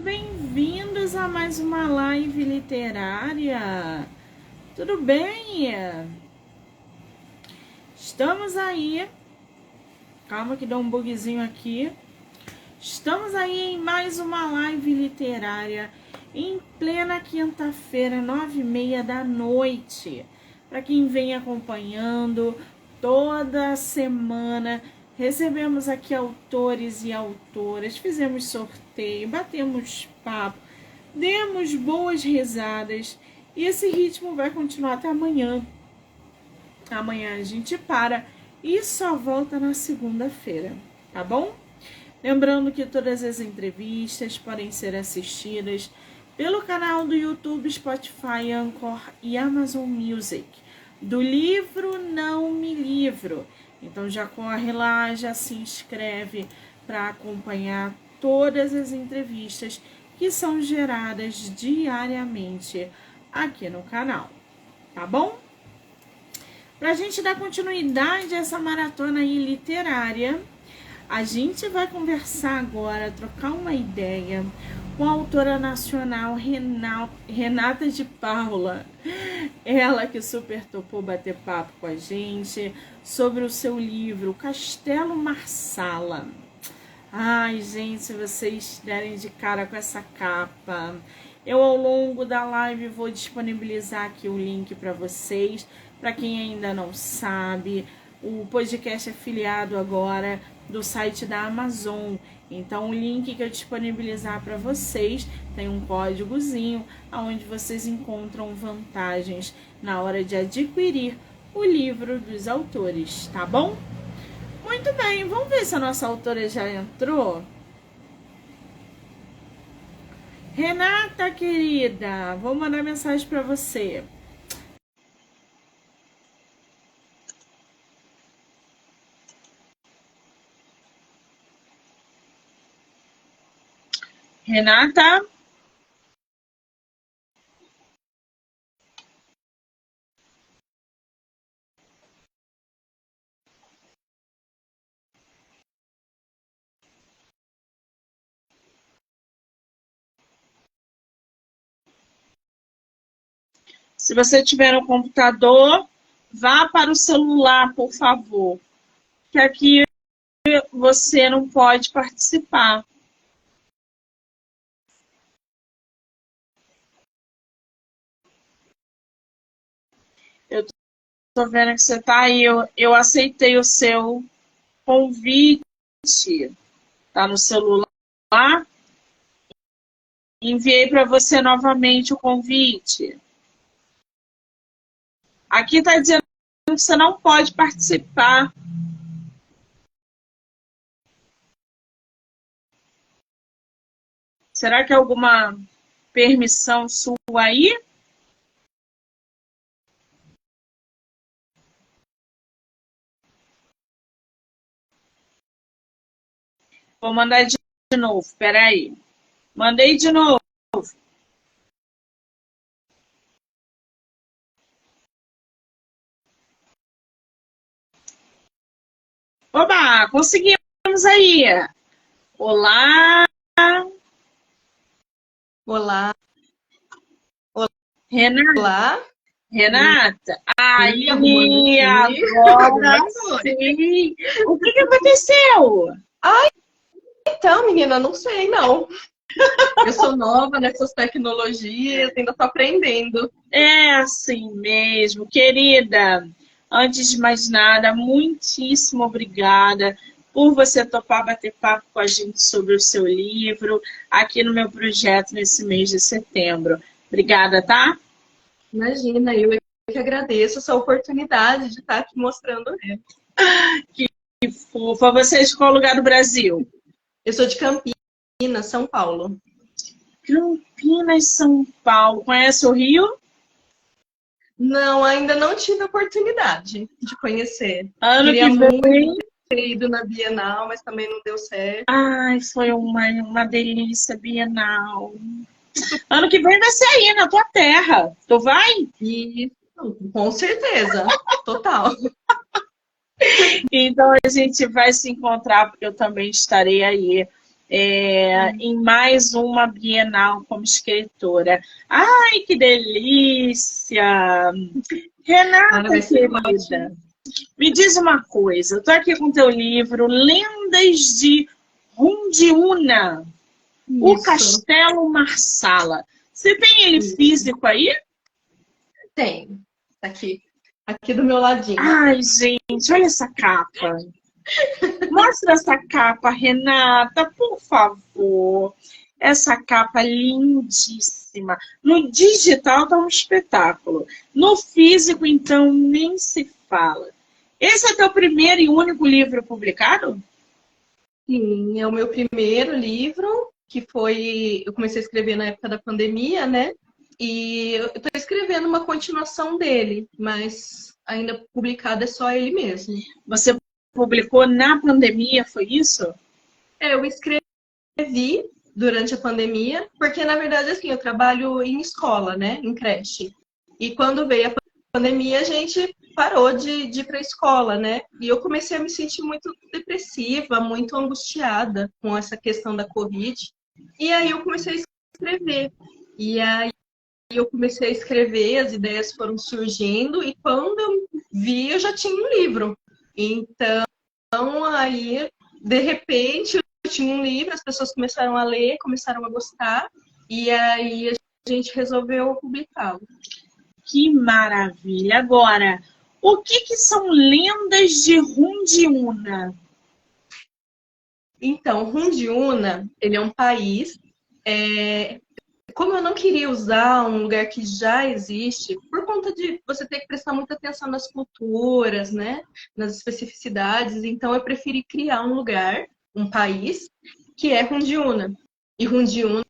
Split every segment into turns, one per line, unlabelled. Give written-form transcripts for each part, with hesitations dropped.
bem-vindos a mais uma live literária. Tudo bem? Estamos aí. Calma que deu um bugzinho aqui. Estamos aí em mais uma live literária em plena quinta-feira, 9h30 da noite. Para quem vem acompanhando toda semana, recebemos aqui autores e autoras, fizemos sorteio, batemos papo, demos boas risadas e esse ritmo vai continuar até amanhã. Amanhã a gente para e só volta na segunda-feira, tá bom? Lembrando que todas as entrevistas podem ser assistidas pelo canal do YouTube, Spotify, Anchor e Amazon Music, do livro Não Me Livro. Então já corre lá, já se inscreve para acompanhar todas as entrevistas que são geradas diariamente aqui no canal, tá bom? Para a gente dar continuidade a essa maratona aí literária, a gente vai conversar agora, trocar uma ideia com a autora nacional Renata de Paula. Ela que super topou bater papo com a gente sobre o seu livro Castelo Marsala. Ai, gente, se vocês derem de cara com essa capa, eu ao longo da live vou disponibilizar aqui o link para vocês. Para quem ainda não sabe, o podcast é afiliado agora do site da Amazon. Então, o link que eu disponibilizar para vocês tem um códigozinho onde vocês encontram vantagens na hora de adquirir o livro dos autores, tá bom? Muito bem, vamos ver se a nossa autora já entrou. Renata, querida, vou mandar mensagem para você. Renata? Se você tiver no computador, vá para o celular, por favor, que aqui você não pode participar. Eu tô vendo que você tá aí, eu aceitei o seu convite. Tá no celular? Enviei para você novamente o convite. Aqui tá dizendo que você não pode participar. Será que é alguma permissão sua aí? Vou mandar de novo, peraí. Mandei de novo. Oba, conseguimos aí. Olá.
Olá.
Renata.
Olá.
Renata. Aí,
agora
sim. O que aconteceu?
Ai, então, menina, não sei, não. Eu sou nova nessas tecnologias, ainda estou aprendendo.
É assim mesmo, querida. Antes de mais nada, muitíssimo obrigada por você topar bater papo com a gente sobre o seu livro aqui no meu projeto nesse mês de setembro. Obrigada, tá?
Imagina, eu que agradeço essa oportunidade de estar aqui mostrando ele.
Que fofa. Você é de qual lugar do Brasil?
Eu sou de Campinas, São Paulo.
Campinas, São Paulo. Conhece o Rio?
Não, ainda não tive a oportunidade de conhecer.
Ano
Queria
que vem.
muito ter ido na Bienal, mas também não deu certo.
Ai, foi uma delícia, Bienal. Ano que vem vai ser aí, na tua terra. Tu vai?
E com certeza, total.
Então a gente vai se encontrar, porque eu também estarei aí em mais uma Bienal como escritora. Ai, que delícia! Renata,
vai ser
querida,
ótimo.
me diz uma coisa. Eu tô aqui com teu livro, Lendas de Rundiuna, o
Isso,
Castelo Marsala. Você tem ele
isso.
físico aí?
Tem. Tá aqui do meu ladinho.
Ai, gente, olha essa capa. Mostra essa capa, Renata, por favor. Essa capa lindíssima. No digital tá um espetáculo. No físico, então, nem se fala. Esse é teu primeiro e único livro publicado?
Sim, é o meu primeiro livro, que foi. Eu comecei a escrever na época da pandemia, né? E eu estou escrevendo uma continuação dele, mas ainda publicado é só ele mesmo.
Você publicou na pandemia, foi isso?
Eu escrevi durante a pandemia, porque na verdade assim, eu trabalho em escola, né? Em creche. E quando veio a pandemia, a gente parou de ir para a escola, né? E eu comecei a me sentir muito depressiva, muito angustiada com essa questão da Covid. E aí eu comecei a escrever. E aí eu comecei a escrever, as ideias foram surgindo, e quando eu vi, eu já tinha um livro. Então, aí, de repente, eu tinha um livro, as pessoas começaram a ler, começaram a gostar, e aí a gente resolveu publicá-lo.
Que maravilha! Agora, o que são lendas de Rundiuna?
Então, Rundiuna, ele é um país. Como eu não queria usar um lugar que já existe, por conta de você ter que prestar muita atenção nas culturas, né? Nas especificidades, então eu preferi criar um lugar, um país, que é Rundiuna. E Rundiuna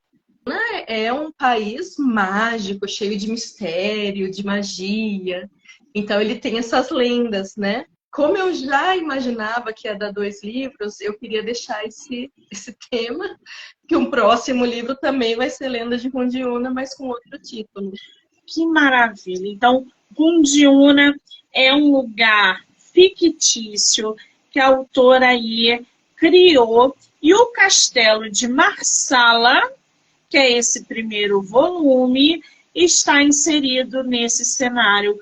é um país mágico, cheio de mistério, de magia. Então ele tem essas lendas, né? Como eu já imaginava que ia dar 2 livros, eu queria deixar esse tema, que um próximo livro também vai ser Lenda de Rundiuna, mas com outro título.
Que maravilha! Então, Rundiuna é um lugar fictício que a autora aí criou, e o Castelo de Marsala, que é esse primeiro volume, está inserido nesse cenário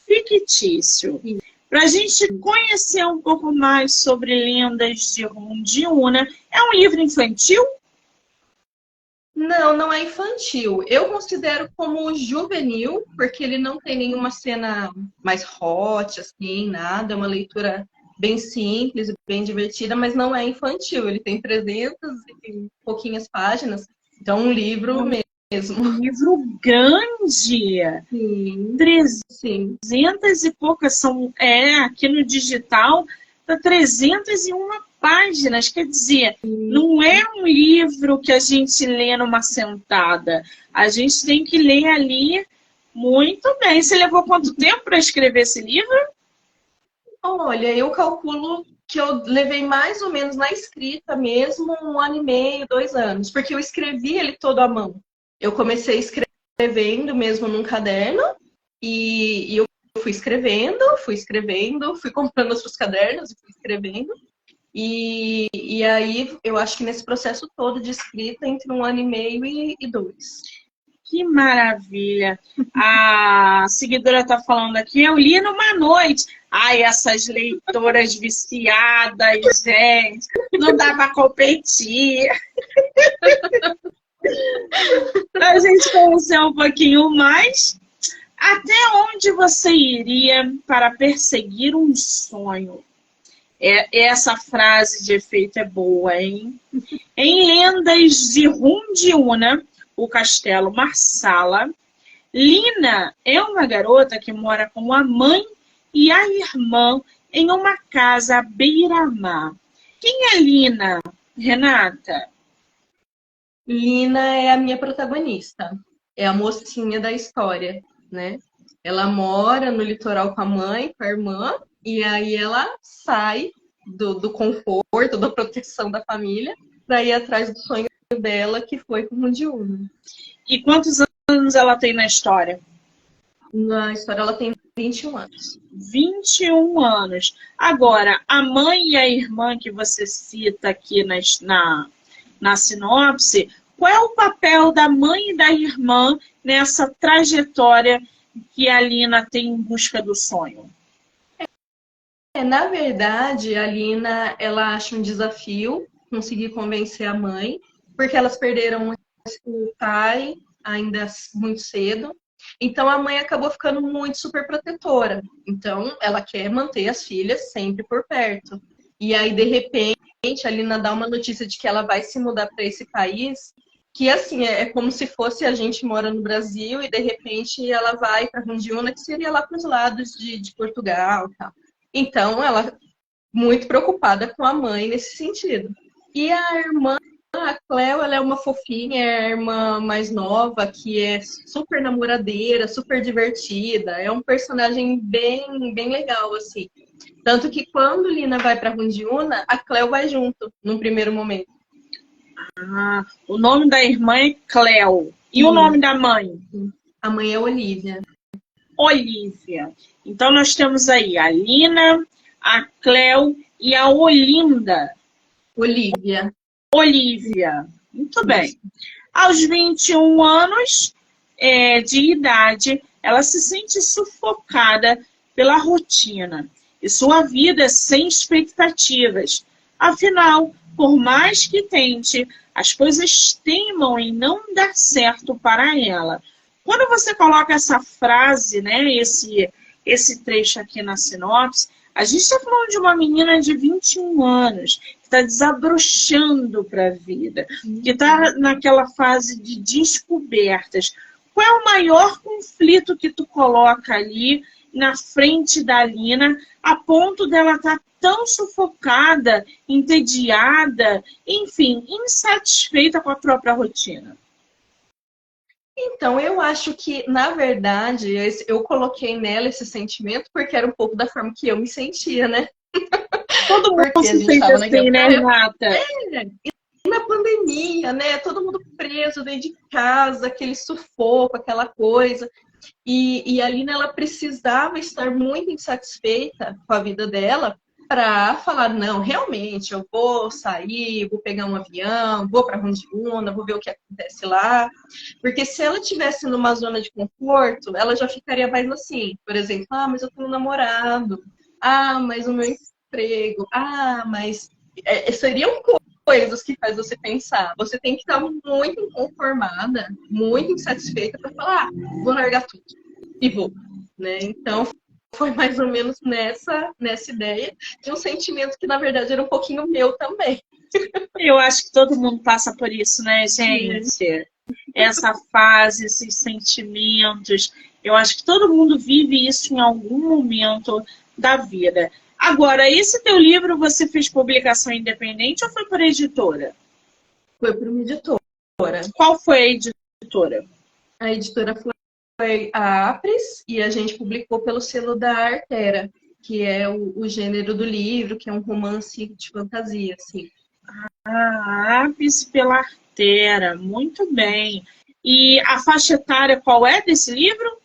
fictício. Para a gente conhecer um pouco mais sobre Lendas de Rundiuna, é um livro infantil?
Não, não é infantil. Eu considero como juvenil, porque ele não tem nenhuma cena mais hot, assim, nada. É uma leitura bem simples, bem divertida, mas não é infantil. Ele tem 300 e pouquinhas páginas, então um livro mesmo.
Um livro grande.
Sim,
300
sim.
e poucas são, aqui no digital, tá 301 páginas, quer dizer, não é um livro que a gente lê numa sentada, a gente tem que ler ali muito bem. Você levou quanto tempo para escrever esse livro?
Olha, eu calculo que eu levei mais ou menos na escrita mesmo 1 ano e meio, 2 anos, porque eu escrevi ele todo à mão. Eu comecei escrevendo mesmo num caderno e eu fui escrevendo, fui comprando outros cadernos e fui escrevendo. E aí eu acho que nesse processo todo de escrita, entre 1 ano e meio e 2.
Que maravilha! A seguidora está falando aqui, eu li numa noite. Ai, essas leitoras viciadas, gente, não dá para competir. Para a gente conhecer um pouquinho mais, até onde você iria para perseguir um sonho? Essa frase de efeito é boa, hein? Em Lendas de Rundiuna, o Castelo Marsala, Lina é uma garota que mora com a mãe e a irmã em uma casa à beira-mar. Quem é Lina, Renata?
Lina é a minha protagonista, é a mocinha da história, né? Ela mora no litoral com a mãe, com a irmã, e aí ela sai do conforto, da proteção da família, para ir atrás do sonho dela, que foi com o Rundiuna.
E quantos anos ela tem na história?
Na história ela tem 21 anos.
21 anos. Agora, a mãe e a irmã que você cita aqui na sinopse, qual é o papel da mãe e da irmã nessa trajetória que a Lina tem em busca do sonho?
Na verdade, a Lina, ela acha um desafio conseguir convencer a mãe, porque elas perderam o pai ainda muito cedo. Então, a mãe acabou ficando muito super protetora. Então, ela quer manter as filhas sempre por perto. E aí, de repente, a Lina dá uma notícia de que ela vai se mudar para esse país, que assim, é como se fosse a gente mora no Brasil e de repente ela vai para Rundiúna, que seria lá para os lados de Portugal, tal. Então, ela muito preocupada com a mãe nesse sentido. E a irmã, a Cleo, ela é uma fofinha, é a irmã mais nova, que é super namoradeira, super divertida. É um personagem bem legal, assim. Tanto que quando Lina vai para Rundiúna, a Cleo vai junto, num primeiro momento.
Ah, o nome da irmã é Cleo. E o nome da mãe?
A mãe é Olivia.
Olivia. Então, nós temos aí a Lina, a Cleo e a Olinda.
Olivia.
Olivia. Muito bem. Aos 21 anos de idade, ela se sente sufocada pela rotina e sua vida é sem expectativas. Afinal, por mais que tente, as coisas teimam em não dar certo para ela. Quando você coloca essa frase, né, esse trecho aqui na sinopse, a gente está falando de uma menina de 21 anos, que está desabrochando para a vida, que está naquela fase de descobertas. Qual é o maior conflito que tu coloca ali na frente da Lina, a ponto dela estar tão sufocada, entediada, enfim, insatisfeita com a própria rotina?
Então, eu acho que, na verdade, eu coloquei nela esse sentimento porque era um pouco da forma que eu me sentia, né?
Todo mundo
Porque a
se
gente
sente
estava
assim, né, Renata?
E na pandemia, né? Todo mundo preso dentro de casa, aquele sufoco, aquela coisa. E a Lina, ela precisava estar muito insatisfeita com a vida dela para falar, não, realmente, eu vou sair, vou pegar um avião, vou para Rundiúna, vou ver o que acontece lá. Porque se ela estivesse numa zona de conforto, ela já ficaria mais assim, por exemplo, mas eu tenho um namorado, mas o meu emprego, mas seriam coisas que faz você pensar. Você tem que estar muito inconformada, muito insatisfeita para falar, vou largar tudo e vou, né? Então, foi mais ou menos nessa ideia de um sentimento que, na verdade, era um pouquinho meu também.
Eu acho que todo mundo passa por isso, né, gente? Essa fase, esses sentimentos. Eu acho que todo mundo vive isso em algum momento da vida. Agora, esse teu livro você fez publicação independente ou foi por editora?
Foi para uma editora.
Qual foi a editora?
A editora foi a Apres e a gente publicou pelo selo da Artera, que é o gênero do livro, que é um romance de fantasia, assim.
Apres pela Artera, muito bem. E a faixa etária qual é desse livro?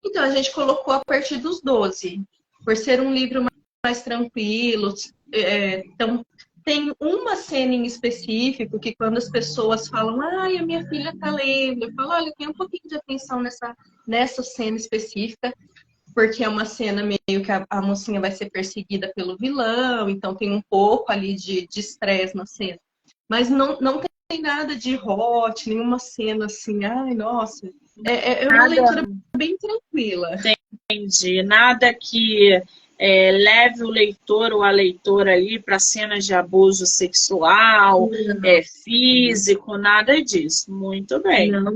Então, a gente colocou a partir dos 12, por ser um livro mais tranquilo. Então, tem uma cena em específico que quando as pessoas falam, a minha filha está lendo, eu falo, olha, tem um pouquinho de atenção nessa cena específica, porque é uma cena meio que a mocinha vai ser perseguida pelo vilão, então tem um pouco ali de estresse na cena. Mas não tem nada de hot, nenhuma cena assim, nossa. É uma leitura bem tranquila.
Entendi. Nada que leve o leitor ou a leitora ali para cenas de abuso sexual, físico, nada disso. Muito bem.
Não.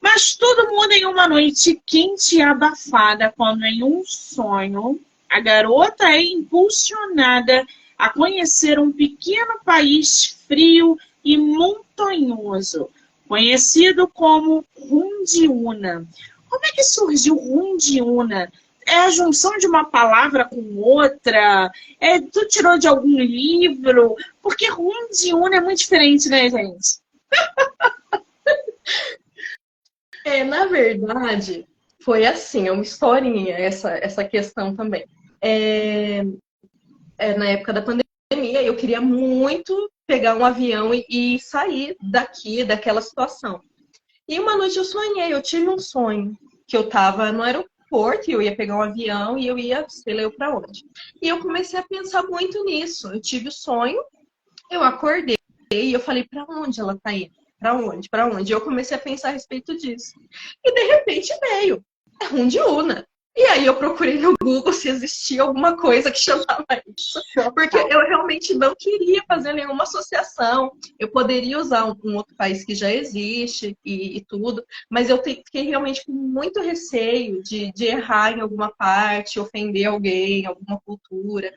Mas tudo muda em uma noite quente e abafada, quando em um sonho a garota é impulsionada a conhecer um pequeno país frio e montanhoso, conhecido como Rundiúna. Como é que surgiu Rundiúna? É a junção de uma palavra com outra? Tu tirou de algum livro? Porque Rundiúna é muito diferente, né, gente?
Na verdade, foi assim, é uma historinha essa questão também. Na época da pandemia, eu queria muito pegar um avião e sair daqui, daquela situação. E uma noite eu sonhei, eu tive um sonho, que eu estava no aeroporto, e eu ia pegar um avião e eu ia, sei lá, eu para onde. E eu comecei a pensar muito nisso. Eu tive o sonho, eu acordei e eu falei, para onde ela tá indo? Para onde? Para onde? E eu comecei a pensar a respeito disso. E de repente veio, é Rundiúna. E aí eu procurei no Google se existia alguma coisa que chamava isso. Porque eu realmente não queria fazer nenhuma associação. Eu poderia usar um outro país que já existe e tudo, mas eu fiquei realmente com muito receio de errar em alguma parte, ofender alguém, alguma cultura.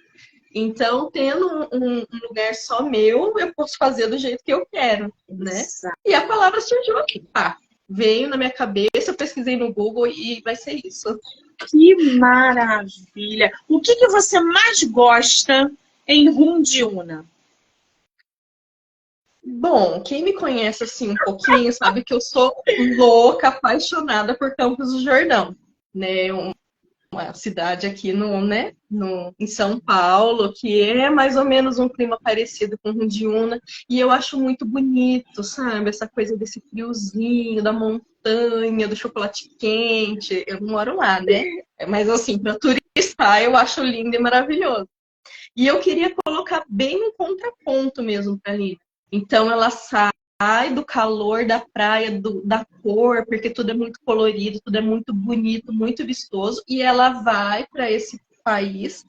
Então, tendo um lugar só meu, eu posso fazer do jeito que eu quero, né?
Exato.
E a palavra surgiu aqui, pá. Veio na minha cabeça, eu pesquisei no Google e vai ser isso.
Que maravilha! O que você mais gosta em Rundiúna?
Bom, quem me conhece assim um pouquinho sabe que eu sou louca, apaixonada por Campos do Jordão, né? Uma cidade aqui em São Paulo, que é mais ou menos um clima parecido com Rundiúna, e eu acho muito bonito, sabe? Essa coisa desse friozinho, da montanha, do chocolate quente. Eu não moro lá, né? Mas assim, para turistar, eu acho lindo e maravilhoso. E eu queria colocar bem no contraponto mesmo para ali. Então ela sai do calor da praia, da cor, porque tudo é muito colorido, tudo é muito bonito, muito vistoso, e ela vai para esse país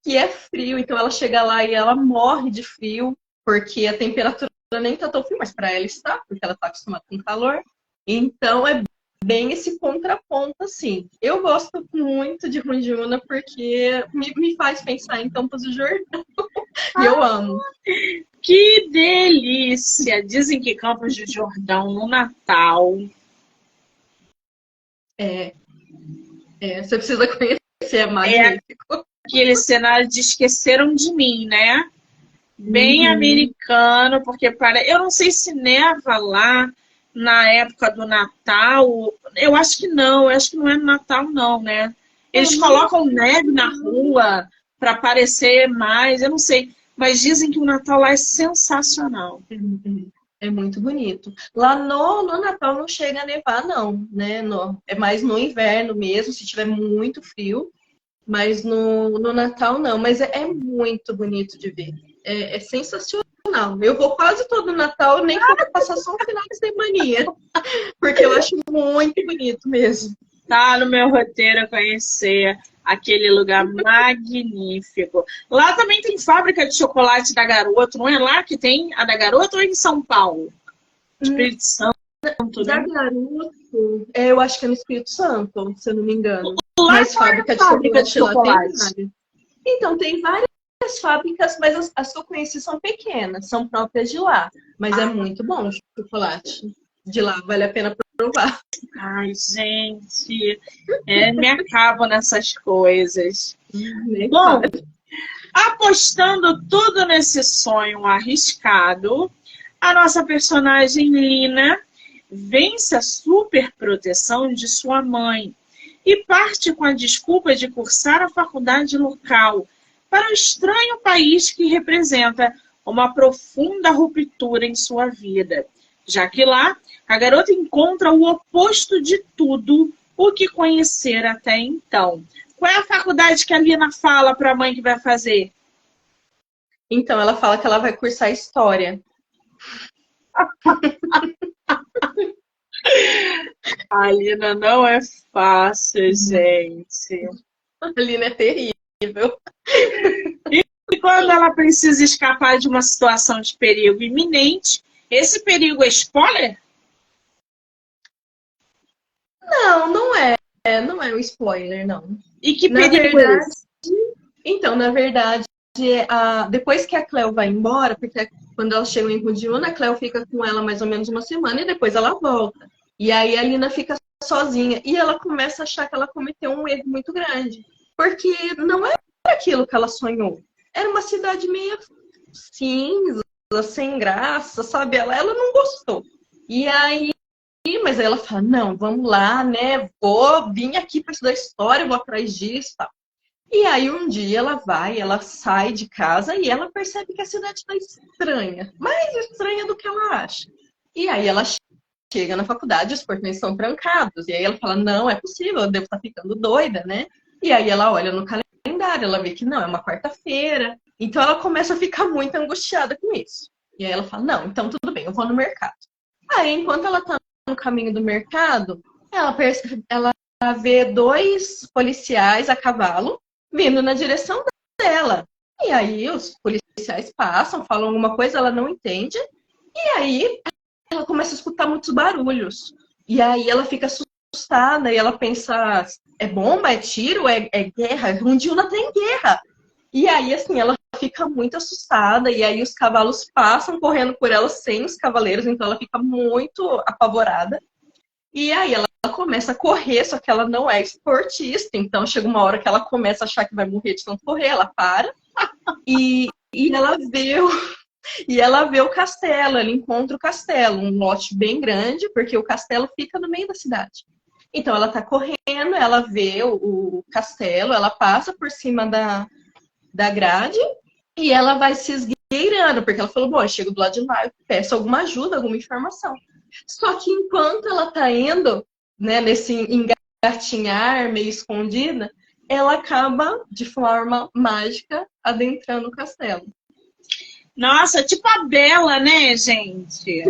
que é frio, então ela chega lá e ela morre de frio, porque a temperatura nem tá tão frio, mas para ela está, porque ela está acostumada com calor. Então é bem esse contraponto, assim. Eu gosto muito de Rundiúna porque me faz pensar em Campos do Jordão. E eu amo.
Que delícia! Dizem que Campos do Jordão no Natal.
Você precisa conhecer, é magnífico.
Aquele cenário de Esqueceram de Mim, né? Bem americano, porque eu não sei se neva lá na época do Natal. Eu acho que não, eu acho que não é no Natal, não, né? Eles colocam neve na rua para parecer mais, eu não sei. Mas dizem que o Natal lá é sensacional.
É muito bonito. Lá no Natal não chega a nevar, não, né? É mais no inverno mesmo, se tiver muito frio. Mas no Natal não. Mas é muito bonito de ver. É sensacional. Eu vou quase todo Natal, nem for pra passar só um final de semaninha. Porque eu acho muito bonito mesmo.
Tá no meu roteiro conhecer aquele lugar magnífico. Lá também tem fábrica de chocolate da Garoto, não é lá que tem a da Garoto ou é em São Paulo? Espírito Santo,
Da
né?
Garoto, eu acho que é no Espírito Santo, se eu não me engano.
Lá
Mas
é
fábrica de
fábrica de
chocolate lá tem
chocolate.
várias. Então, tem várias fábricas, mas as que eu conheci são pequenas, são próprias de lá. Mas é muito bom o chocolate de lá, vale a pena provar.
Ai, gente, me acabo nessas coisas. Bom, apostando tudo nesse sonho arriscado, a nossa personagem Lina vence a superproteção de sua mãe e parte com a desculpa de cursar a faculdade local para o estranho país que representa uma profunda ruptura em sua vida, já que lá a garota encontra o oposto de tudo o que conhecera até então. Qual é a faculdade que a Lina fala para a mãe que vai fazer?
Então, ela fala que ela vai cursar História.
A Lina não é fácil, gente.
A Lina é terrível.
E quando ela precisa escapar de uma situação de perigo iminente, esse perigo é spoiler?
Não, não é. Não é um spoiler, não.
E que
Na
perigo é
verdade,
esse?
então, na verdade, depois que a Cleo vai embora, porque quando ela chega em Rundiúna, a Cleo fica com ela mais ou menos uma semana e depois ela volta. E aí a Lina fica sozinha e ela começa a achar que ela cometeu um erro muito grande. Porque não era aquilo que ela sonhou. Era uma cidade meio cinza, sem graça, sabe? Ela não gostou. E aí, mas aí ela fala, não, vamos lá, né? Vim aqui para estudar história, vou atrás disso, tal. E aí um dia ela sai de casa e ela percebe que a cidade está estranha, mais estranha do que ela acha. E aí ela chega na faculdade, os portões são trancados. E aí ela fala, não, é possível, eu devo estar ficando doida, né? E aí ela olha no calendário, ela vê que não, é uma quarta-feira. Então ela começa a ficar muito angustiada com isso. E aí ela fala, não, então tudo bem, eu vou no mercado. Aí, enquanto ela está no caminho do mercado, ela vê dois policiais a cavalo vindo na direção dela. E aí os policiais passam, falam alguma coisa, ela não entende. E aí ela começa a escutar muitos barulhos. E aí ela fica assustada e ela pensa, é bomba, é tiro, é guerra? Rundiúna tem guerra. E aí, assim, ela fica muito assustada e aí os cavalos passam correndo por ela sem os cavaleiros, então ela fica muito apavorada. E aí ela começa a correr, só que ela não é esportista, então chega uma hora que ela começa a achar que vai morrer de tanto correr, ela para e ela vê o castelo, ela encontra o castelo, um lote bem grande, porque o castelo fica no meio da cidade. Então ela tá correndo, ela vê o castelo, ela passa por cima da grade e ela vai se esgueirando, porque ela falou, bom, eu chego do lado de lá, eu peço alguma ajuda, alguma informação. Só que enquanto ela tá indo, né, nesse engatinhar meio escondida, ela acaba, de forma mágica, adentrando o castelo.
Nossa, tipo a Bela, né, gente?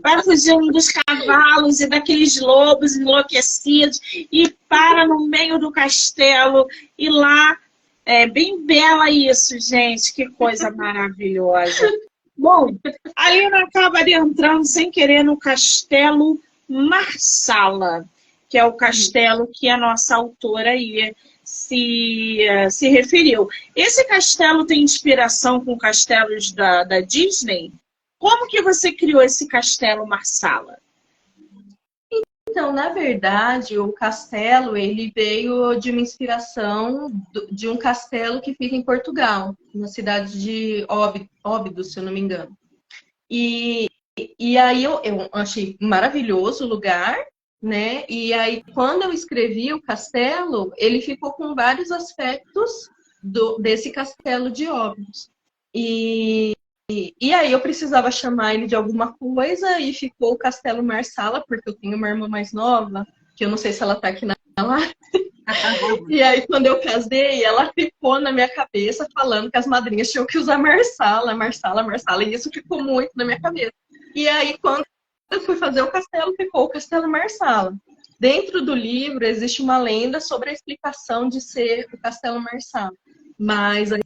Vai fugindo dos cavalos e daqueles lobos enlouquecidos e para no meio do castelo. E lá, é bem Bela isso, gente. Que coisa maravilhosa. Bom, a Lina acaba entrando sem querer no Castelo Marsala, que é o castelo que a nossa autora aí se referiu. Esse castelo tem inspiração com castelos da Disney? Como que você criou esse castelo Marsala?
Então, na verdade, o castelo ele veio de uma inspiração de um castelo que fica em Portugal, na cidade de Óbidos, se eu não me engano. E aí eu achei maravilhoso o lugar, né? E aí, quando eu escrevi o castelo, ele ficou com vários aspectos desse castelo de Óbidos. E aí eu precisava chamar ele de alguma coisa e ficou o Castelo Marsala, porque eu tenho uma irmã mais nova, que eu não sei se ela tá aqui na live. E aí, quando eu casei, ela ficou na minha cabeça falando que as madrinhas tinham que usar Marsala, Marsala, Marsala, e isso ficou muito na minha cabeça. E aí, quando eu fui fazer o castelo, ficou o Castelo Marsala. Dentro do livro, existe uma lenda sobre a explicação de ser o Castelo Marsala. Mas a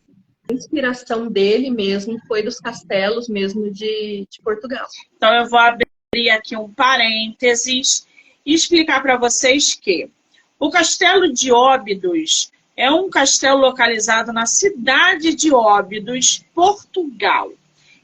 inspiração dele mesmo foi dos castelos mesmo de Portugal.
Então, eu vou abrir aqui um parênteses e explicar para vocês que o Castelo de Óbidos é um castelo localizado na cidade de Óbidos, Portugal.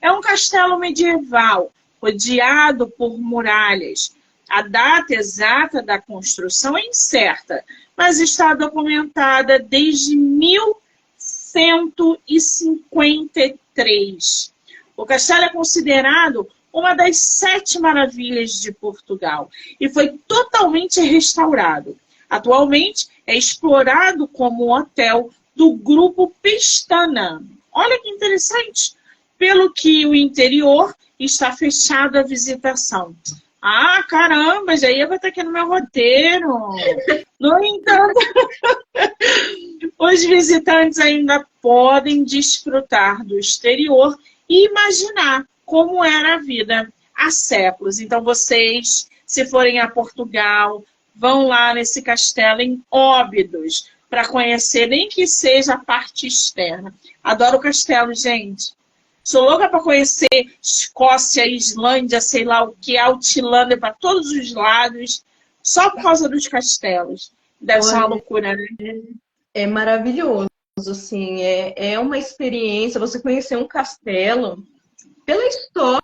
É um castelo medieval, rodeado por muralhas. A data exata da construção é incerta, mas está documentada desde 1153. O castelo é considerado uma das 7 maravilhas de Portugal e foi totalmente restaurado. Atualmente é explorado como um hotel do grupo Pestana. Olha que interessante. Pelo que o interior está fechado à visitação. Ah, caramba, já ia estar aqui no meu roteiro. No entanto, os visitantes ainda podem desfrutar do exterior e imaginar como era a vida há séculos. Então, vocês, se forem a Portugal, vão lá nesse castelo em Óbidos para conhecer, nem que seja a parte externa. Adoro o castelo, gente. Sou louca para conhecer Escócia, Islândia, sei lá o que, Altilândia, para todos os lados, só por causa dos castelos. Deve ser uma loucura, né?
É maravilhoso, assim, é uma experiência, você conhecer um castelo, pela história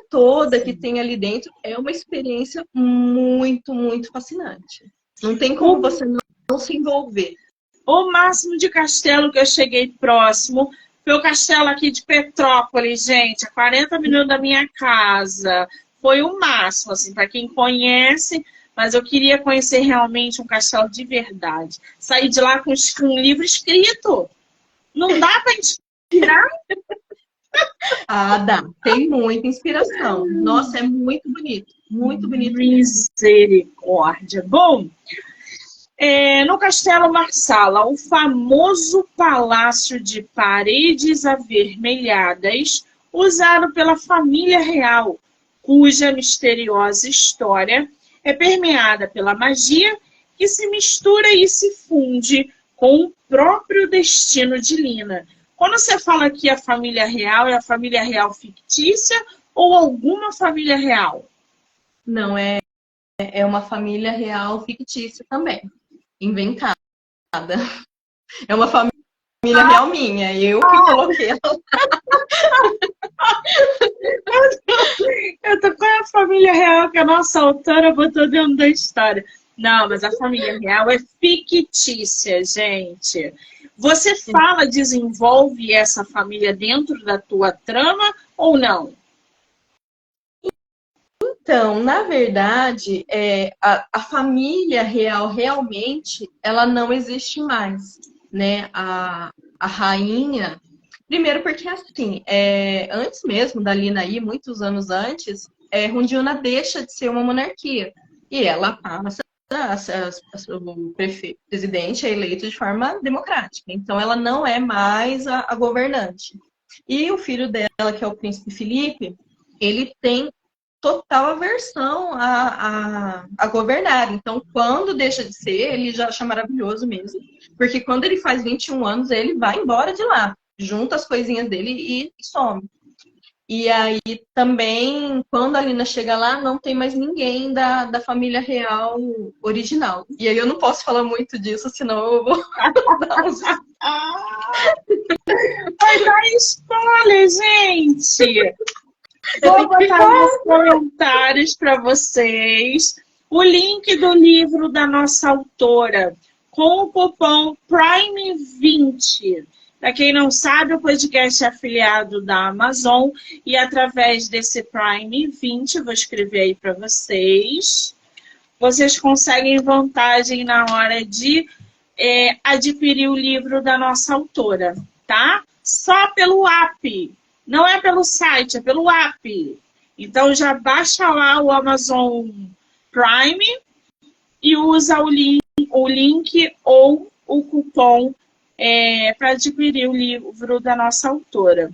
toda que tem ali dentro, é uma experiência muito, muito fascinante. Não tem como você não se envolver.
O máximo de castelo que eu cheguei próximo foi o castelo aqui de Petrópolis, gente, a 40 minutos da minha casa. Foi o máximo, assim, para quem conhece, mas eu queria conhecer realmente um castelo de verdade. Sair de lá com um livro escrito. Não dá para inspirar?
Ah, dá. Tem muita inspiração. Nossa, é muito bonito. Muito bonito mesmo.
Misericórdia. Bom, no Castelo Marsala, o famoso palácio de paredes avermelhadas, usado pela família real, cuja misteriosa história é permeada pela magia que se mistura e se funde com o próprio destino de Lina. Quando você fala que a família real é a família real fictícia ou alguma família real?
Não, é uma família real fictícia também. Inventada. É uma família real minha. Eu que coloquei ela.
Eu tô com a família real que a nossa autora botou dentro da história. Não, mas a família real é fictícia, gente. Você desenvolve essa família dentro da tua trama ou não?
Então, na verdade, a família real realmente ela não existe mais, né? A rainha, primeiro porque assim, antes mesmo da Lina aí, muitos anos antes, Rundiuna deixa de ser uma monarquia e ela passa o presidente é eleito de forma democrática. Então, ela não é mais a governante. E o filho dela, que é o príncipe Felipe, ele tem total aversão a governar. Então, quando deixa de ser, ele já acha maravilhoso mesmo. Porque quando ele faz 21 anos, ele vai embora de lá, junta as coisinhas dele e some. E aí também, quando a Lina chega lá, não tem mais ninguém da família real original. E aí eu não posso falar muito disso, senão eu vou dar uns...
Vai dar spoiler, gente! Vou botar nos comentários para vocês o link do livro da nossa autora com o cupom PRIME20. Para quem não sabe, o podcast é afiliado da Amazon e através desse Prime20, vou escrever aí para vocês, vocês conseguem vantagem na hora de adquirir o livro da nossa autora, tá? Só pelo app. Não é pelo site, é pelo app. Então já baixa lá o Amazon Prime e usa o link ou o cupom para adquirir o livro da nossa autora.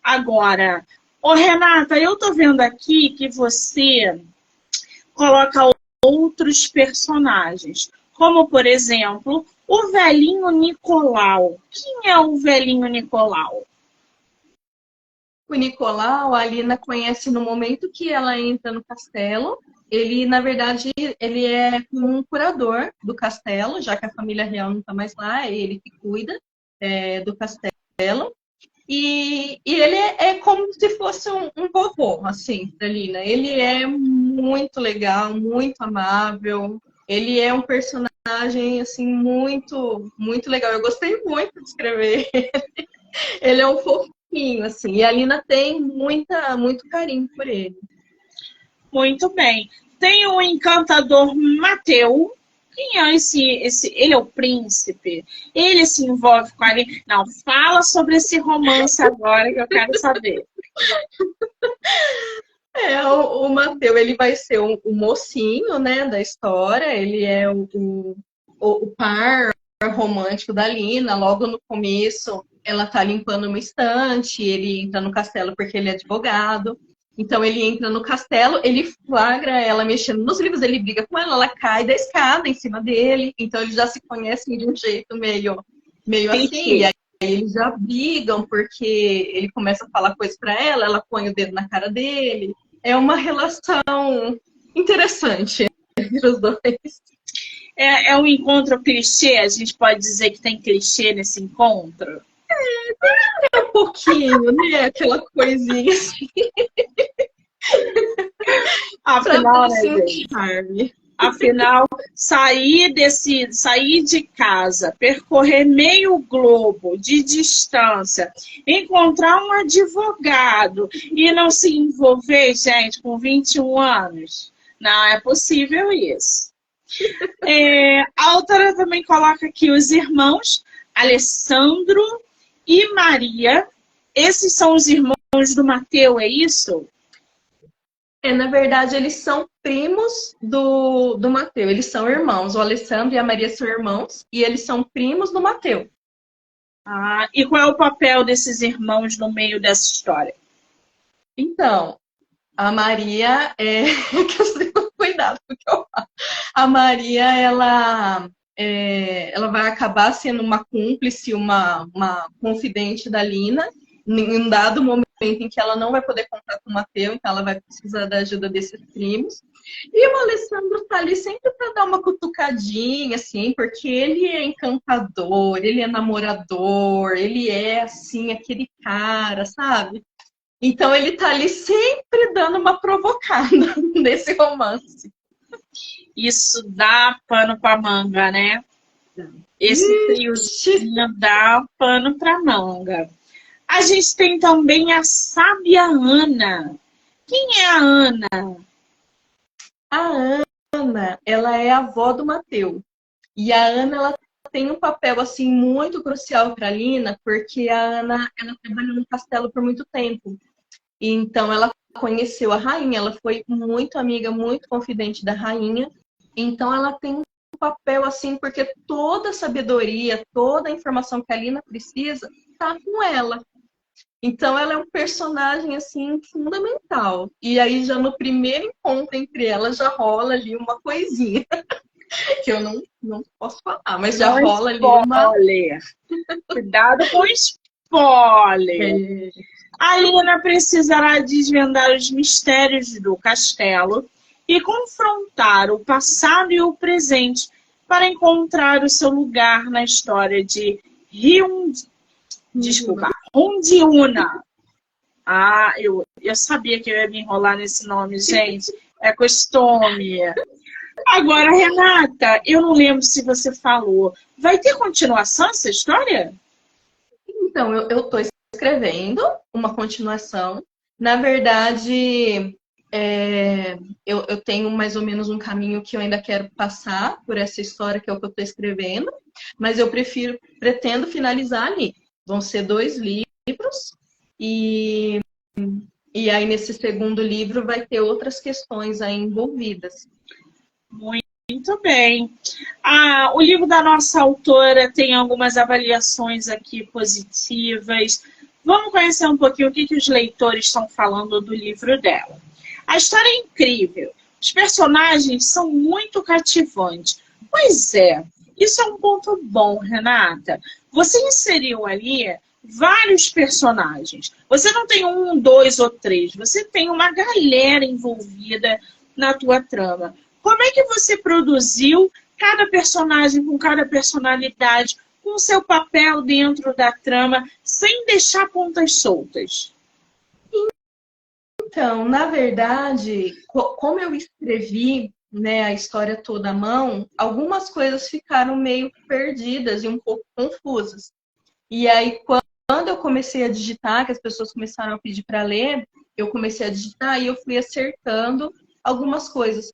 Agora, Renata, eu tô vendo aqui que você coloca outros personagens, como, por exemplo, o velhinho Nicolau. Quem é o velhinho Nicolau?
O Nicolau, a Lina conhece no momento que ela entra no castelo. Ele, na verdade, ele é um curador do castelo, já que a família real não está mais lá, é ele que cuida do castelo. E ele é como se fosse um vovô, assim, da Lina. Ele é muito legal, muito amável. Ele é um personagem, assim, muito, muito legal. Eu gostei muito de escrever ele. Ele é um fofinho, assim. E a Lina tem muito carinho por ele.
Muito bem. Tem o encantador Mateu. Quem é esse? Ele é o príncipe? Ele se envolve com a Lina? Não, fala sobre esse romance agora que eu quero saber.
O Mateu, ele vai ser o mocinho, né, da história. Ele é o par romântico da Lina. Logo no começo, ela tá limpando uma estante, ele entra no castelo porque ele é advogado. Então ele entra no castelo, ele flagra ela mexendo nos livros, ele briga com ela cai da escada em cima dele. Então eles já se conhecem de um jeito meio assim. E aí eles já brigam porque ele começa a falar coisas pra ela põe o dedo na cara dele. É uma relação interessante entre os dois.
É um encontro clichê? A gente pode dizer que tem clichê nesse encontro?
Um pouquinho, né? Aquela coisinha assim.
Afinal, né,
gente? Charme.
Afinal, sair de casa, percorrer meio globo de distância, encontrar um advogado e não se envolver, gente, com 21 anos. Não é possível isso. A autora também coloca aqui os irmãos Alessandro e Maria. Esses são os irmãos do Mateus, é isso?
Na verdade, eles são primos do Mateus. Eles são irmãos. O Alessandro e a Maria são irmãos e eles são primos do Mateus.
E qual é o papel desses irmãos no meio dessa história?
Então, a Maria cuidado com o que eu falo. A Maria, ela vai acabar sendo uma cúmplice, uma confidente da Lina, em um dado momento em que ela não vai poder contar com o Mateus, então ela vai precisar da ajuda desses primos. E o Alessandro tá ali sempre para dar uma cutucadinha, assim, porque ele é encantador, ele é namorador, ele é, assim, aquele cara, sabe? Então ele tá ali sempre dando uma provocada nesse romance.
Isso dá pano pra manga, né? Esse triozinho dá pano pra manga. A gente tem também a sábia Ana. Quem é a Ana?
A Ana, ela é a avó do Mateus. E a Ana, ela tem um papel, assim, muito crucial para a Lina, porque a Ana, ela trabalhou no castelo por muito tempo. Então, ela conheceu a rainha, ela foi muito amiga, muito confidente da rainha. Então, ela tem um papel, assim, porque toda a sabedoria, toda a informação que a Lina precisa, tá com ela. Então, ela é um personagem, assim, fundamental. E aí, já no primeiro encontro entre elas, já rola ali uma coisinha. Que eu não posso falar, mas já rola ali uma...
Cuidado com spoiler! A Lina precisará desvendar os mistérios do castelo e confrontar o passado e o presente para encontrar o seu lugar na história de Rundiuna. Eu sabia que eu ia me enrolar nesse nome, gente. É costume. Agora, Renata, eu não lembro se você falou. Vai ter continuação essa história?
Então, eu estou escrevendo uma continuação. Na verdade, eu tenho mais ou menos um caminho que eu ainda quero passar por essa história, que é o que eu estou escrevendo. Mas eu pretendo finalizar ali. Vão ser 2 livros. E aí, nesse segundo livro, vai ter outras questões aí envolvidas.
Muito bem. O livro da nossa autora tem algumas avaliações aqui positivas. Vamos conhecer um pouquinho o que os leitores estão falando do livro dela. A história é incrível. Os personagens são muito cativantes. Pois é, isso é um ponto bom, Renata. Você inseriu ali vários personagens. Você não tem 1, 2 ou 3. Você tem uma galera envolvida na tua trama. Como é que você produziu cada personagem com cada personalidade, com o seu papel dentro da trama, sem deixar pontas soltas?
Então, na verdade, como eu escrevi, né, a história toda à mão, algumas coisas ficaram meio perdidas e um pouco confusas. E aí, quando eu comecei a digitar, que as pessoas começaram a pedir para ler, eu comecei a digitar e eu fui acertando algumas coisas.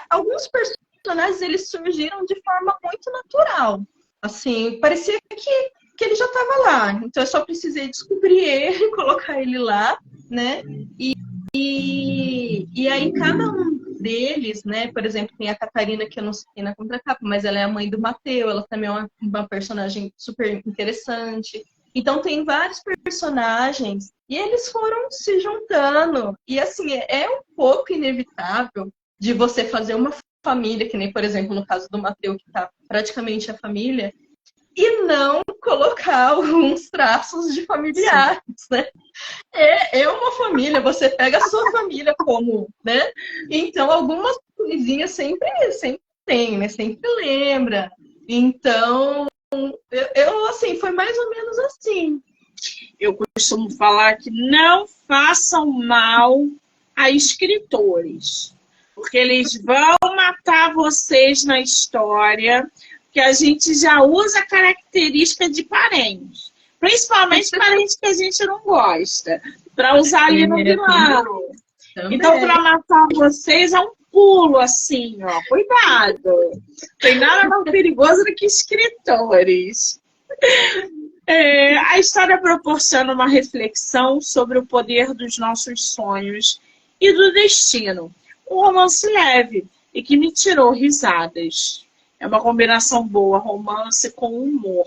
Alguns personagens, eles surgiram de forma muito natural. Assim, parecia que ele já estava lá. Então, eu só precisei descobrir ele, colocar ele lá, né? E aí, cada um deles, né? Por exemplo, tem a Catarina, que eu não sei na contracapa, mas ela é a mãe do Mateus. Ela também é uma personagem super interessante. Então, tem vários personagens e eles foram se juntando. E, assim, é um pouco inevitável de você fazer uma família, que nem, por exemplo, no caso do Mateus, que está praticamente a família, e não colocar alguns traços de familiares, né? É uma família, você pega a sua família como, né? Então, algumas coisinhas sempre tem, né? Sempre lembra. Então, eu assim, foi mais ou menos assim.
Eu costumo falar que não façam mal a escritores. Porque eles vão matar vocês na história, que a gente já usa característica de parentes. Principalmente parentes que a gente não gosta. Para usar ali no vilão. Então, para matar vocês é um pulo assim, ó. Cuidado. Tem nada mais perigoso do que escritores. A história proporciona uma reflexão sobre o poder dos nossos sonhos e do destino. Um romance leve e que me tirou risadas. É uma combinação boa, romance com humor.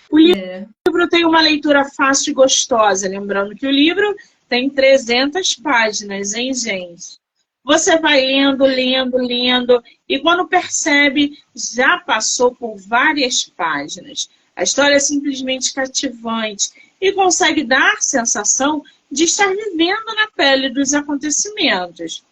O livro tem uma leitura fácil e gostosa. Lembrando que o livro tem 300 páginas, hein, gente? Você vai lendo, lendo, lendo, e quando percebe, já passou por várias páginas. A história é simplesmente cativante e consegue dar a sensação de estar vivendo na pele dos acontecimentos.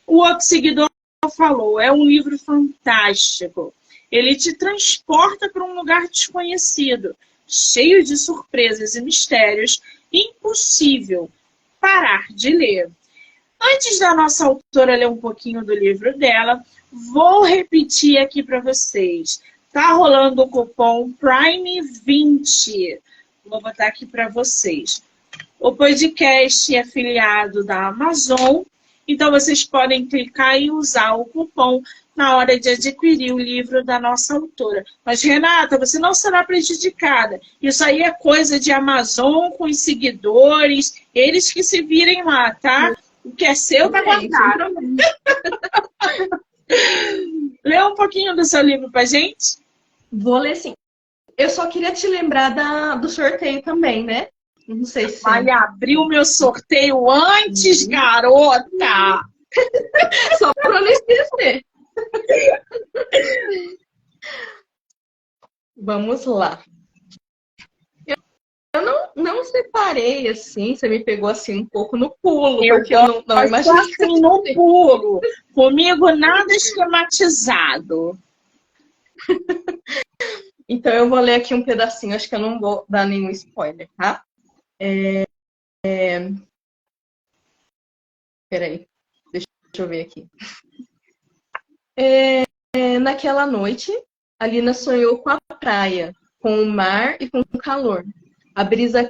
O outro seguidor falou, é um livro fantástico. Ele te transporta para um lugar desconhecido, cheio de surpresas e mistérios, impossível parar de ler. Antes da nossa autora ler um pouquinho do livro dela, vou repetir aqui para vocês. Tá rolando o cupom Prime20. Vou botar aqui para vocês. O podcast é afiliado da Amazon, então vocês podem clicar e usar o cupom na hora de adquirir o livro da nossa autora. Mas, Renata, você não será prejudicada. Isso aí é coisa de Amazon com os seguidores, eles que se virem lá, tá? O que é seu tá guardado. Lê um pouquinho do seu livro pra gente.
Vou ler sim. Eu só queria te lembrar do sorteio também, né? Não sei se...
Vai abrir o meu sorteio antes, garota!
Só pra não esquecer. Vamos lá. Eu não separei assim, você me pegou assim um pouco no pulo, porque eu não imaginei.
Assim, no pulo. Comigo nada esquematizado.
Então eu vou ler aqui um pedacinho, acho que eu não vou dar nenhum spoiler, tá? Peraí, deixa eu ver aqui. Naquela noite, a Lina sonhou com a praia, com o mar e com o calor. A brisa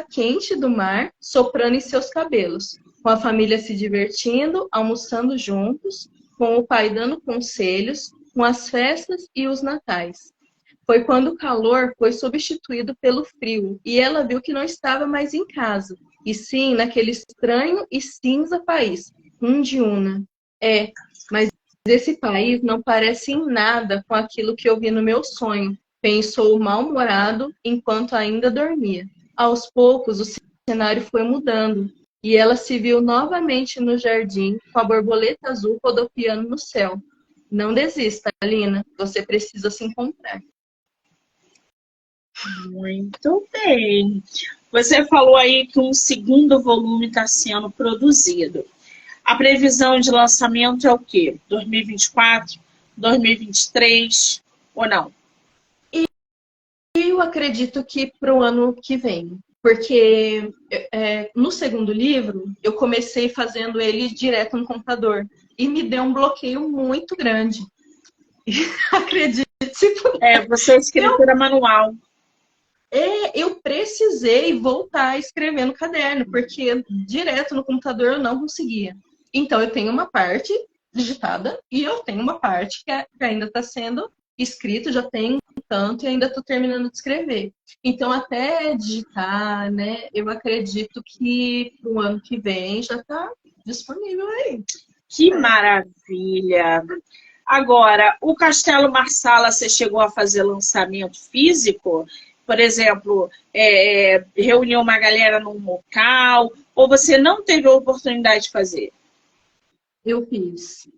quente do mar soprando em seus cabelos, com a família se divertindo, almoçando juntos, com o pai dando conselhos, com as festas e os natais. Foi quando o calor foi substituído pelo frio e ela viu que não estava mais em casa, e sim naquele estranho e cinza país, Rundiuna. Mas esse país não parece em nada com aquilo que eu vi no meu sonho, pensou mal-humorado enquanto ainda dormia. Aos poucos, o cenário foi mudando e ela se viu novamente no jardim com a borboleta azul rodopiando no céu. Não desista, Lina. Você precisa se encontrar.
Muito bem. Você falou aí que um segundo volume está sendo produzido. A previsão de lançamento é o quê? 2024? 2023? Ou não?
Eu acredito que para o ano que vem. Porque no segundo livro, eu comecei fazendo ele direto no computador. E me deu um bloqueio muito grande. Acredite.
Você é escritora manual.
Eu precisei voltar a escrever no caderno, porque direto no computador eu não conseguia. Então, eu tenho uma parte digitada e eu tenho uma parte que ainda está sendo escrito, já tem tanto e ainda estou terminando de escrever. Então, até digitar, né, eu acredito que no ano que vem já está disponível aí.
Que maravilha! Agora, o Castelo Marsala, você chegou a fazer lançamento físico? Por exemplo, reuniu uma galera num local, ou você não teve a oportunidade de fazer?
Eu fiz.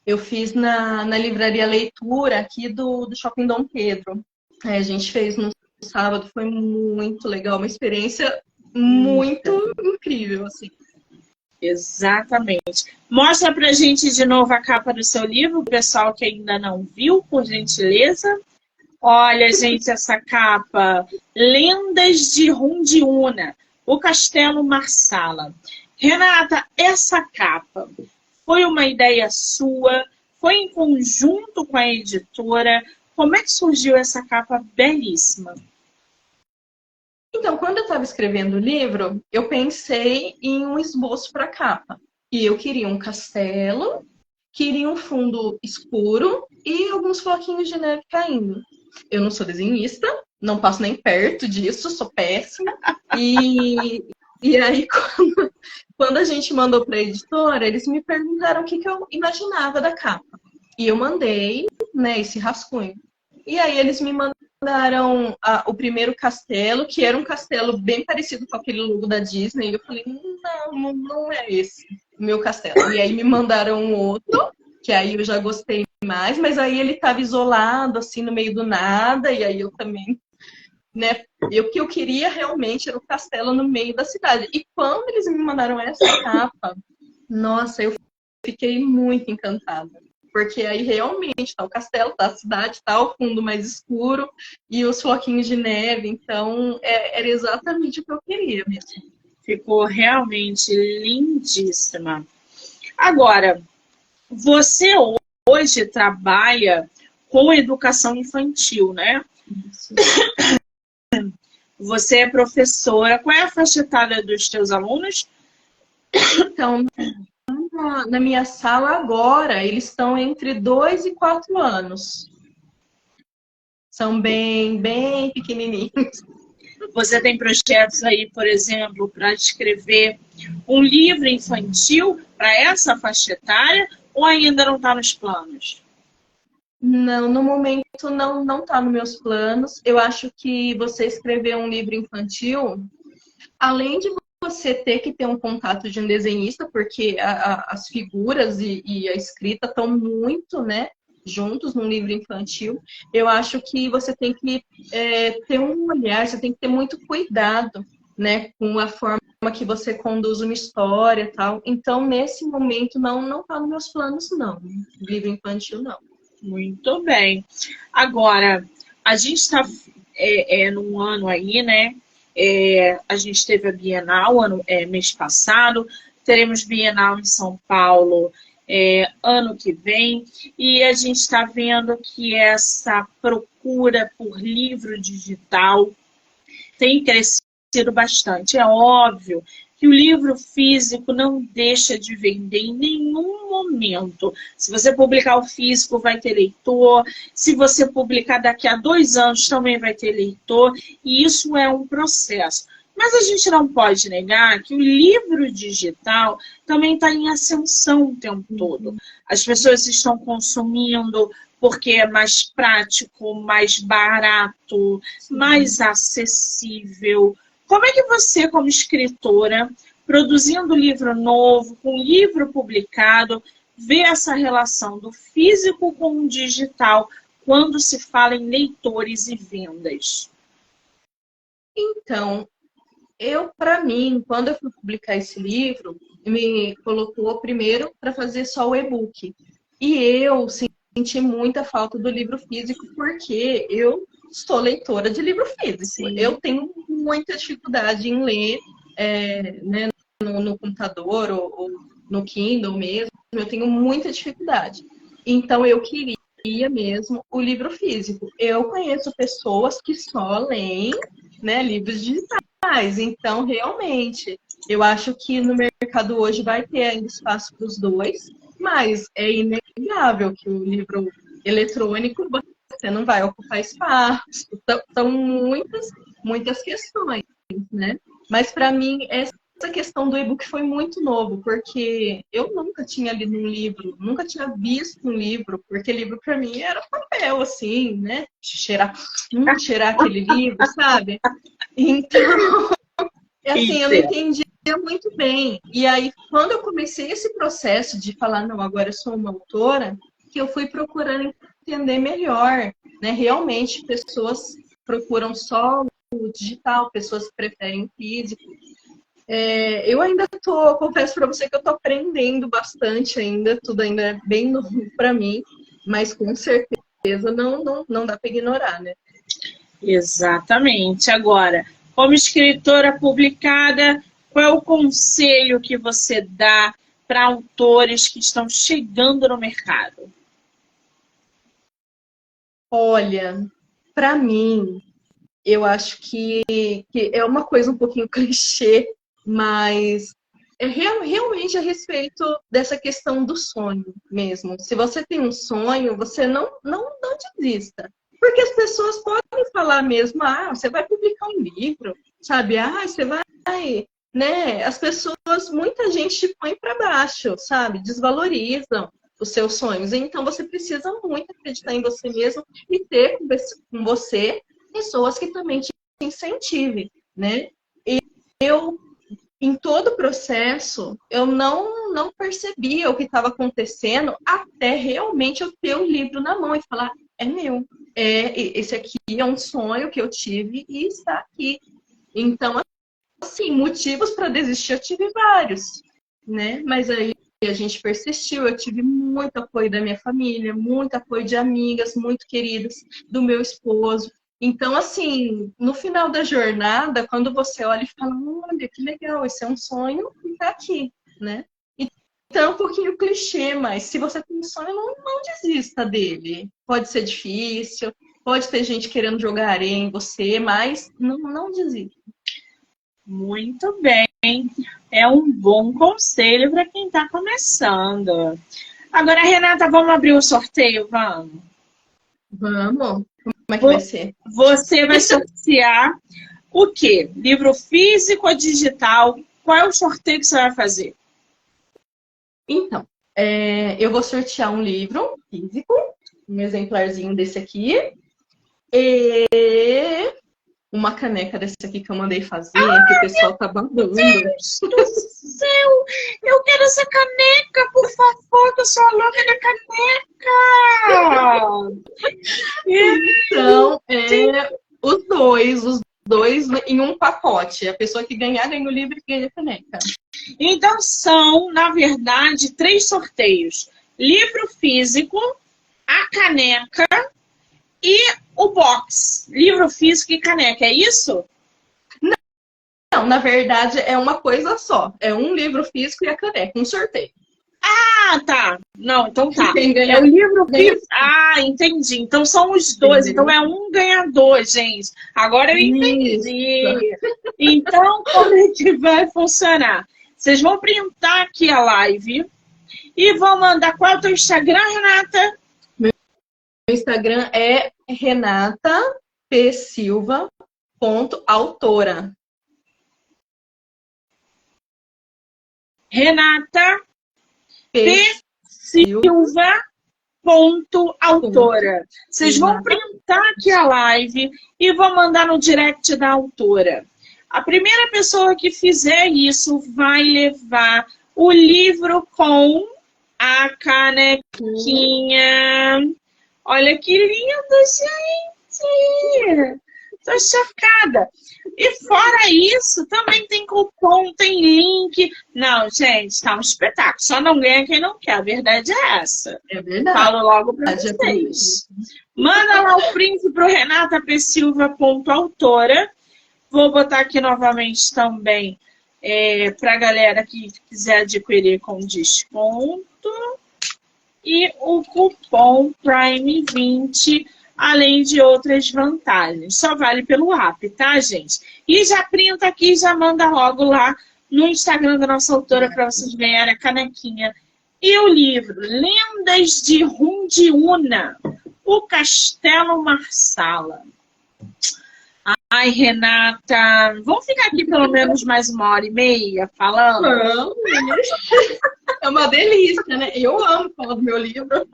Eu fiz na livraria Leitura aqui do Shopping Dom Pedro. A gente fez no sábado, foi muito legal, uma experiência muito incrível, assim.
Exatamente. Mostra pra gente de novo a capa do seu livro, o pessoal que ainda não viu, por gentileza. Olha, gente, essa capa. Lendas de Rundiuna, o Castelo Marsala. Renata, essa capa foi uma ideia sua? Foi em conjunto com a editora? Como é que surgiu essa capa belíssima?
Então, quando eu estava escrevendo o livro, eu pensei em um esboço para a capa. E eu queria um castelo, queria um fundo escuro e alguns floquinhos de neve caindo. Eu não sou desenhista, não passo nem perto disso, sou péssima. E aí, quando a gente mandou para a editora, eles me perguntaram o que eu imaginava da capa. E eu mandei, né, esse rascunho. E aí eles me mandaram o primeiro castelo, que era um castelo bem parecido com aquele logo da Disney. E eu falei, não é esse o meu castelo. E aí me mandaram um outro, que aí eu já gostei mais, mas aí ele estava isolado, assim, no meio do nada, e aí eu também, né? E o que eu queria realmente era o castelo no meio da cidade. E quando eles me mandaram essa capa, nossa, eu fiquei muito encantada. Porque aí realmente tá o castelo, tá a cidade, tá o fundo mais escuro e os floquinhos de neve. Então, era exatamente o que eu queria mesmo.
Ficou realmente lindíssima. Agora, você hoje trabalha com educação infantil, né?
Isso.
Você é professora. Qual é a faixa etária dos teus alunos?
Então, na minha sala agora, eles estão entre 2 e 4 anos. São bem pequenininhos.
Você tem projetos aí, por exemplo, para escrever um livro infantil para essa faixa etária ou ainda não está nos planos?
Não, no momento não está nos meus planos. Eu acho que você escrever um livro infantil, além de você ter que ter um contato de um desenhista, porque as figuras e a escrita estão muito, né, juntos num livro infantil, eu acho que você tem que ter um olhar, você tem que ter muito cuidado, né, com a forma que você conduz uma história e tal. Então, nesse momento, não está nos meus planos, não. Livro infantil, não.
Muito bem. Agora, a gente está num ano aí, né? A gente teve a Bienal mês passado, teremos Bienal em São Paulo ano que vem, e a gente está vendo que essa procura por livro digital tem crescido bastante. É óbvio que o livro físico não deixa de vender em nenhum momento. Se você publicar o físico, vai ter leitor. Se você publicar daqui a 2 anos, também vai ter leitor. E isso é um processo. Mas a gente não pode negar que o livro digital também está em ascensão o tempo todo. As pessoas estão consumindo porque é mais prático, mais barato, mais acessível. Como é que você, como escritora, produzindo livro novo, com livro publicado, vê essa relação do físico com o digital quando se fala em leitores e vendas?
Então, para mim, quando eu fui publicar esse livro, me colocou primeiro para fazer só o e-book. E eu senti muita falta do livro físico, porque eu sou leitora de livro físico.
Sim.
Eu tenho muita dificuldade em ler, né, no computador ou no Kindle mesmo. Eu tenho muita dificuldade. Então, eu queria mesmo o livro físico. Eu conheço pessoas que só leem, né, livros digitais. Então, realmente, eu acho que no mercado hoje vai ter ainda espaço para os dois, mas é inegável que o livro eletrônico você não vai ocupar espaço. São muitas questões, né? Mas para mim, essa questão do e-book foi muito novo, porque eu nunca tinha lido um livro, nunca tinha visto um livro, porque livro para mim era papel, assim, né? Cheirar aquele livro, sabe? Então, assim, eu não entendia muito bem. E aí, quando eu comecei esse processo de falar, não, agora eu sou uma autora, que eu fui procurando entender melhor, né? Realmente, pessoas procuram só o digital, pessoas preferem o físico. Eu ainda confesso para você que eu tô aprendendo bastante ainda, tudo ainda é bem novo para mim, mas com certeza não dá para ignorar, né?
Exatamente. Agora, como escritora publicada, qual é o conselho que você dá para autores que estão chegando no mercado?
Olha, para mim, eu acho que é uma coisa um pouquinho clichê, mas realmente a respeito dessa questão do sonho mesmo. Se você tem um sonho, você não desista. Porque as pessoas podem falar mesmo, você vai publicar um livro, sabe? Você vai, né? As pessoas, muita gente põe para baixo, sabe? Desvalorizam os seus sonhos. Então você precisa muito acreditar em você mesmo e ter com você pessoas que também te incentivem, né? Eu, em todo o processo, eu não percebia o que estava acontecendo até realmente eu ter o livro na mão e falar, é meu. Esse aqui é um sonho que eu tive e está aqui. Então, assim, motivos para desistir eu tive vários, né? Mas aí a gente persistiu, eu tive muito apoio da minha família, muito apoio de amigas muito queridas, do meu esposo. Então, assim, no final da jornada, quando você olha e fala, olha, que legal, esse é um sonho e tá aqui, né? Então, é um pouquinho clichê, mas se você tem um sonho, não desista dele. Pode ser difícil, pode ter gente querendo jogar areia em você, mas não desista.
Muito bem. É um bom conselho para quem está começando. Agora, Renata, vamos abrir o sorteio? Vamos.
Vamos. Como é que vai ser?
Você vai sortear o quê? Livro físico ou digital? Qual é o sorteio que você vai fazer?
Então, eu vou sortear um livro físico, um exemplarzinho desse aqui, e uma caneca desse aqui que eu mandei fazer, que o pessoal tá babando.
Meu Deus do céu! Eu quero essa caneca, por favor, que eu sou a louca da caneca!
Então, os dois em um pacote. A pessoa que ganhar, ganha o livro e ganha a caneca.
Então, são, na verdade, 3 sorteios. Livro físico, a caneca e o box. Livro físico e caneca, é isso?
Não, na verdade, é uma coisa só. É um livro físico e a caneca, um sorteio.
Ah, tá. Não, então tá.
Quem ganhar,
é o livro
ganha.
físico. Ah, entendi. Então são os dois.
Entendeu?
Então é um ganhador, gente. Agora eu entendi.
Isso.
Então, como é que vai funcionar? Vocês vão printar aqui a live e vão mandar. Qual é o teu Instagram, Renata?
Meu Instagram é renatapsilva.autora.
Renata P. Silva.autora. Vocês vão printar aqui a live e vão mandar no direct da autora. A primeira pessoa que fizer isso vai levar o livro com a canequinha. Olha que lindo, gente! Tô chocada. E fora isso, também tem cupom, tem link. Não, gente, tá um espetáculo. Só não ganha quem não quer. A verdade é essa.
É verdade.
Falo logo pra vocês. Manda lá o print pro renatapsilva.autora. Vou botar aqui novamente também pra galera que quiser adquirir com desconto. E o cupom Prime20, além de outras vantagens. Só vale pelo app, tá, gente? E já printa aqui e já manda logo lá no Instagram da nossa autora para vocês ganharem a canequinha. E o livro Lendas de Rundiúna, o Castelo Marsala. Ai, Renata, vamos ficar aqui pelo menos mais 1h30 falando?
Não, é uma delícia, né? Eu amo falar do meu livro.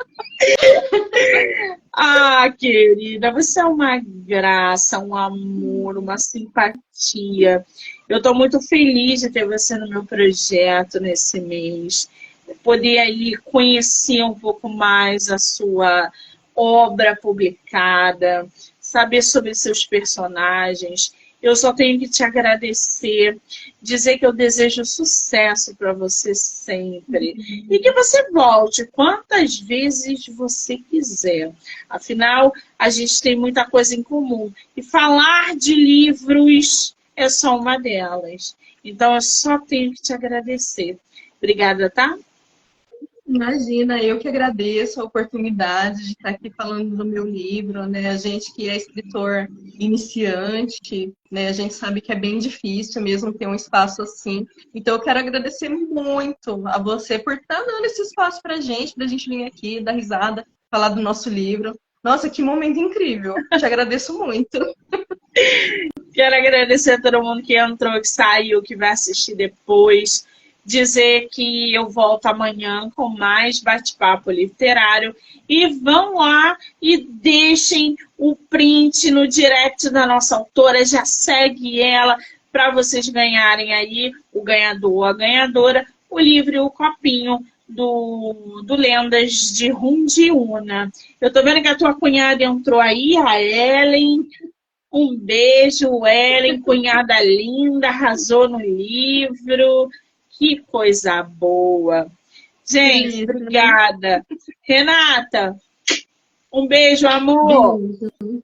Ah, querida, você é uma graça, um amor, uma simpatia. Eu estou muito feliz de ter você no meu projeto nesse mês. Poder aí conhecer um pouco mais a sua obra publicada, saber sobre seus personagens. Eu só tenho que te agradecer, dizer que eu desejo sucesso para você sempre. E que você volte quantas vezes você quiser. Afinal, a gente tem muita coisa em comum. E falar de livros é só uma delas. Então, eu só tenho que te agradecer. Obrigada, tá?
Imagina, eu que agradeço a oportunidade de estar aqui falando do meu livro, né? A gente que é escritor iniciante, né? A gente sabe que é bem difícil mesmo ter um espaço assim. Então, eu quero agradecer muito a você por estar dando esse espaço para a gente vir aqui, dar risada, falar do nosso livro. Nossa, que momento incrível! Te agradeço muito.
Quero agradecer a todo mundo que entrou, que saiu, que vai assistir depois. Dizer que eu volto amanhã com mais bate-papo literário. E vão lá e deixem o print no direct da nossa autora. Já segue ela para vocês ganharem aí o ganhador, a ganhadora, o livro e o copinho do Lendas de Rundiúna. Eu tô vendo que a tua cunhada entrou aí, a Ellen. Um beijo, Ellen, cunhada linda, arrasou no livro. Que coisa boa. Gente,
Feliz, né?
obrigada. Renata, um beijo, amor.
Beijo.